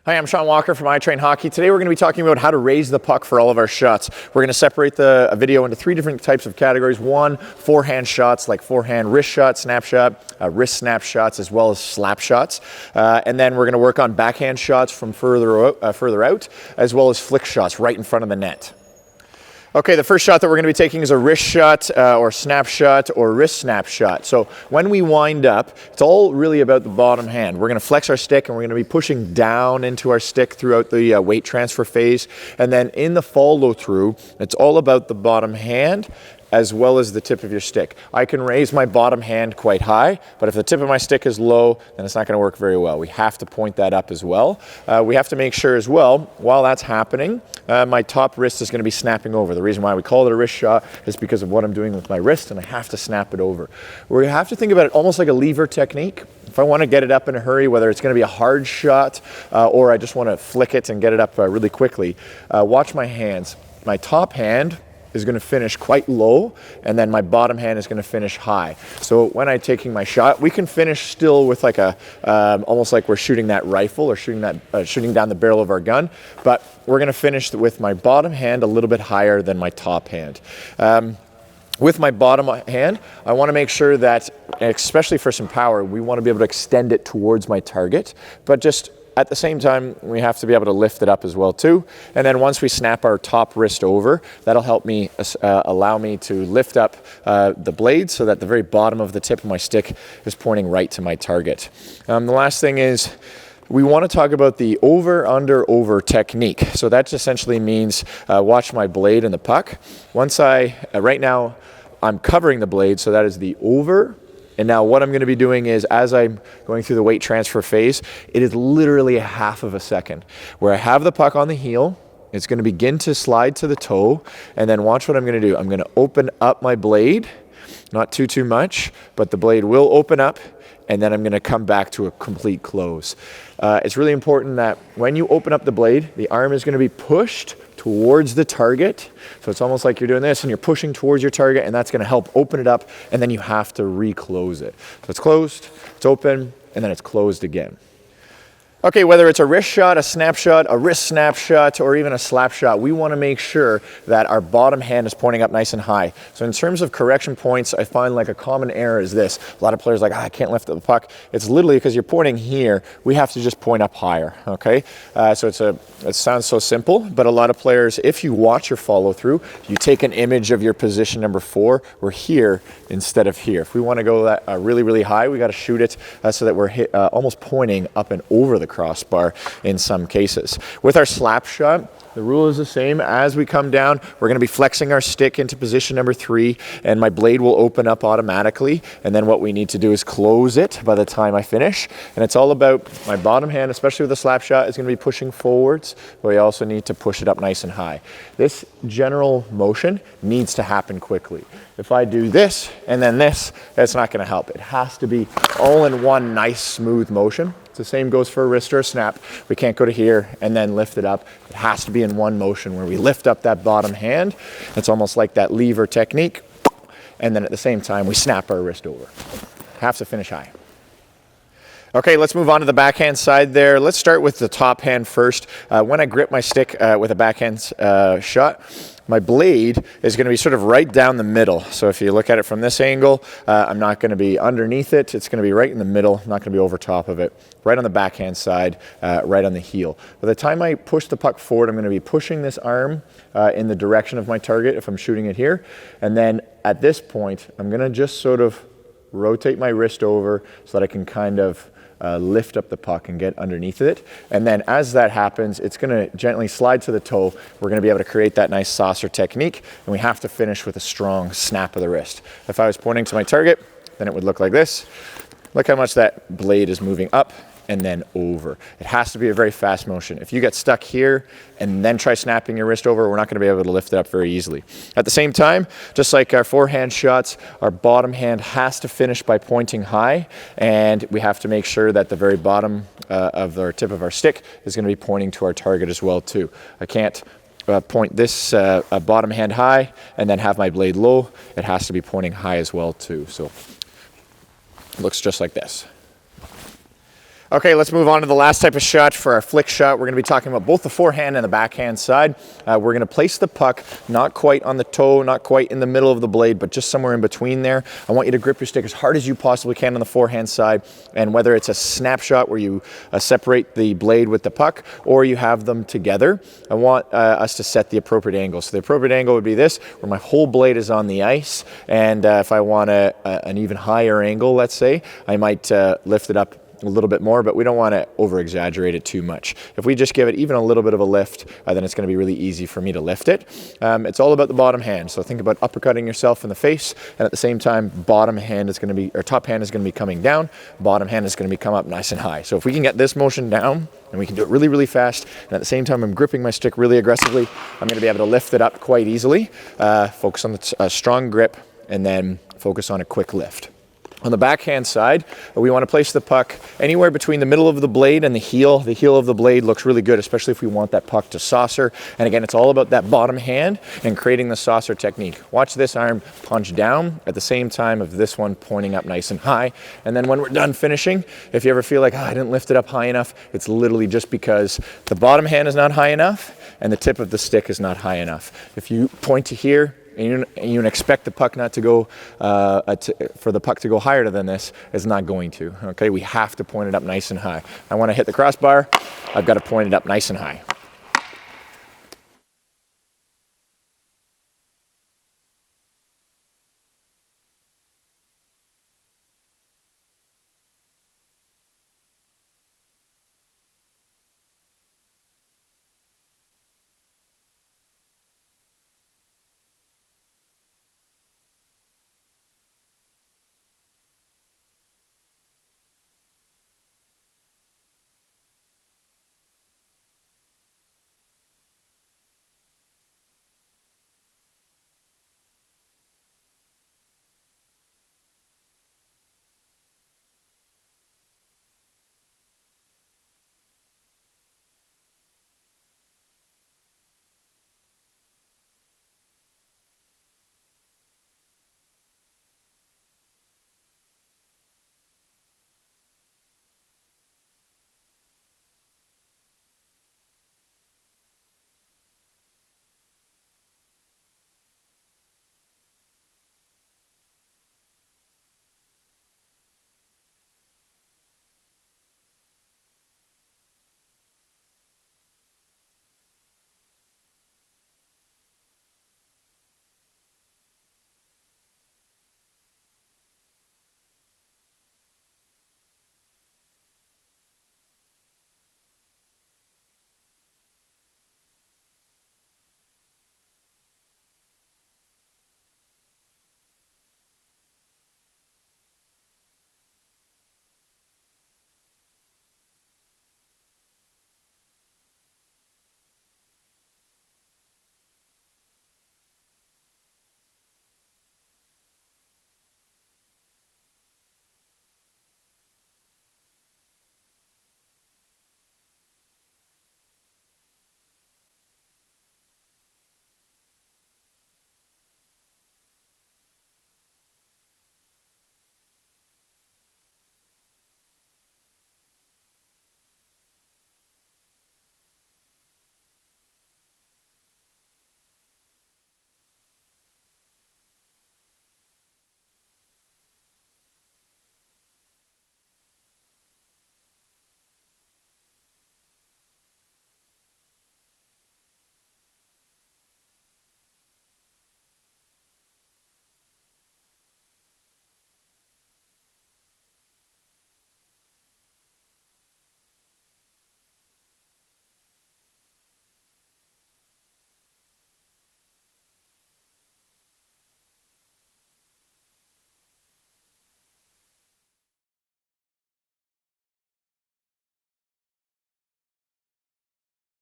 Hi, I'm Sean Walker from iTrain Hockey. Today we're going to be talking about how to raise the puck for all of our shots. We're going to separate the video into three different types of categories. One, forehand shots, like forehand wrist shot, snapshot, wrist snap shots, as well as slap shots. And then we're going to work on backhand shots from further out, as well as flick shots right in front of the net. Okay, the first shot that we're going to be taking is a wrist shot or snapshot or wrist snapshot. So when we wind up, it's all really about the bottom hand. We're going to flex our stick and we're going to be pushing down into our stick throughout the weight transfer phase. And then in the follow through, it's all about the bottom hand as well as the tip of your stick. I can raise my bottom hand quite high, but if the tip of my stick is low, then it's not going to work very well. We have to point that up as well. We have to make sure as well, while that's happening, my top wrist is going to be snapping over. The reason why we call it a wrist shot is because of what I'm doing with my wrist, and I have to snap it over. We have to think about it almost like a lever technique. If I want to get it up in a hurry, whether it's going to be a hard shot or I just want to flick it and get it up really quickly, watch my hands. My top hand is going to finish quite low, and then my bottom hand is going to finish high. So when I'm taking my shot, we can finish still with like a almost like we're shooting that rifle or shooting down the barrel of our gun, but we're going to finish with my bottom hand a little bit higher than my top hand. With my bottom hand, I want to make sure that, especially for some power, we want to be able to extend it towards my target, but just at the same time, we have to be able to lift it up as well too. And then once we snap our top wrist over, that'll help me, allow me to lift up the blade so that the very bottom of the tip of my stick is pointing right to my target. The last thing is, we want to talk about the over, under, over technique. So that essentially means watch my blade and the puck. Once right now, I'm covering the blade, so that is the over. And now what I'm going to be doing is, as I'm going through the weight transfer phase, it is literally a half of a second where I have the puck on the heel. It's going to begin to slide to the toe. And then watch what I'm going to do. I'm going to open up my blade, not too much, but the blade will open up. And then I'm going to come back to a complete close. It's really important that when you open up the blade, the arm is going to be pushed towards the target. So it's almost like you're doing this and you're pushing towards your target, and that's going to help open it up, and then you have to reclose it. So it's closed, it's open, and then it's closed again. Okay, whether it's a wrist shot, a snapshot, a wrist snapshot, or even a slap shot, we want to make sure that our bottom hand is pointing up nice and high. So in terms of correction points, I find like a common error is this. A lot of players are like, I can't lift up the puck. It's literally because you're pointing here. We have to just point up higher, okay? So it sounds so simple, but a lot of players, if you watch your follow through, you take an image of your position number 4, we're here instead of here. If we want to go that really high, we got to shoot it so that we're almost pointing up and over the crossbar in some cases. With our slap shot, the rule is the same. As we come down, we're going to be flexing our stick into position number 3, and my blade will open up automatically. And then what we need to do is close it by the time I finish. And it's all about my bottom hand, especially with the slap shot, is going to be pushing forwards, but we also need to push it up nice and high. This general motion needs to happen quickly. If I do this and then this, that's not going to help. It has to be all in one nice smooth motion. The same goes for a wrist or a snap. We can't go to here and then lift it up. It has to be in one motion where we lift up that bottom hand. It's almost like that lever technique. And then at the same time, we snap our wrist over. Have to finish high. Okay, let's move on to the backhand side there. Let's start with the top hand first. When I grip my stick with a backhand shot, my blade is going to be sort of right down the middle. So if you look at it from this angle, I'm not going to be underneath it. It's going to be right in the middle, not going to be over top of it. Right on the backhand side, right on the heel. By the time I push the puck forward, I'm going to be pushing this arm in the direction of my target if I'm shooting it here. And then at this point, I'm going to just sort of rotate my wrist over so that I can kind of lift up the puck and get underneath it. And then as that happens, it's going to gently slide to the toe. We're going to be able to create that nice saucer technique, and we have to finish with a strong snap of the wrist. If I was pointing to my target, then it would look like this. Look how much that blade is moving up and then over. It has to be a very fast motion. If you get stuck here and then try snapping your wrist over, we're not going to be able to lift it up very easily. At the same time, just like our forehand shots, our bottom hand has to finish by pointing high, and we have to make sure that the very bottom of our tip of our stick is going to be pointing to our target as well too. I can't point this bottom hand high and then have my blade low. It has to be pointing high as well too. So it looks just like this. Okay, let's move on to the last type of shot for our flick shot. We're going to be talking about both the forehand and the backhand side. We're going to place the puck not quite on the toe, not quite in the middle of the blade, but just somewhere in between there. I want you to grip your stick as hard as you possibly can on the forehand side, and whether it's a snapshot where you separate the blade with the puck or you have them together, I want us to set the appropriate angle. So the appropriate angle would be this, where my whole blade is on the ice, and if I want an even higher angle, let's say, I might lift it up a little bit more, but we don't want to over exaggerate it too much. If we just give it even a little bit of a lift, then it's going to be really easy for me to lift it. It's all about the bottom hand. So think about uppercutting yourself in the face, and at the same time, bottom hand is going to be, or top hand is going to be coming down, bottom hand is going to be come up nice and high. So if we can get this motion down, and we can do it really, really fast, and at the same time I'm gripping my stick really aggressively, I'm going to be able to lift it up quite easily. Focus on the strong grip, and then focus on a quick lift. On the backhand side, we want to place the puck anywhere between the middle of the blade and the heel. The heel of the blade looks really good, especially if we want that puck to saucer. And again, it's all about that bottom hand and creating the saucer technique. Watch this arm punch down at the same time of this one pointing up nice and high. And then when we're done finishing, if you ever feel like, I didn't lift it up high enough, it's literally just because the bottom hand is not high enough and the tip of the stick is not high enough. If you point to here, and you expect the puck not to go, for the puck to go higher than this, it's not going to. Okay, we have to point it up nice and high. I want to hit the crossbar, I've got to point it up nice and high.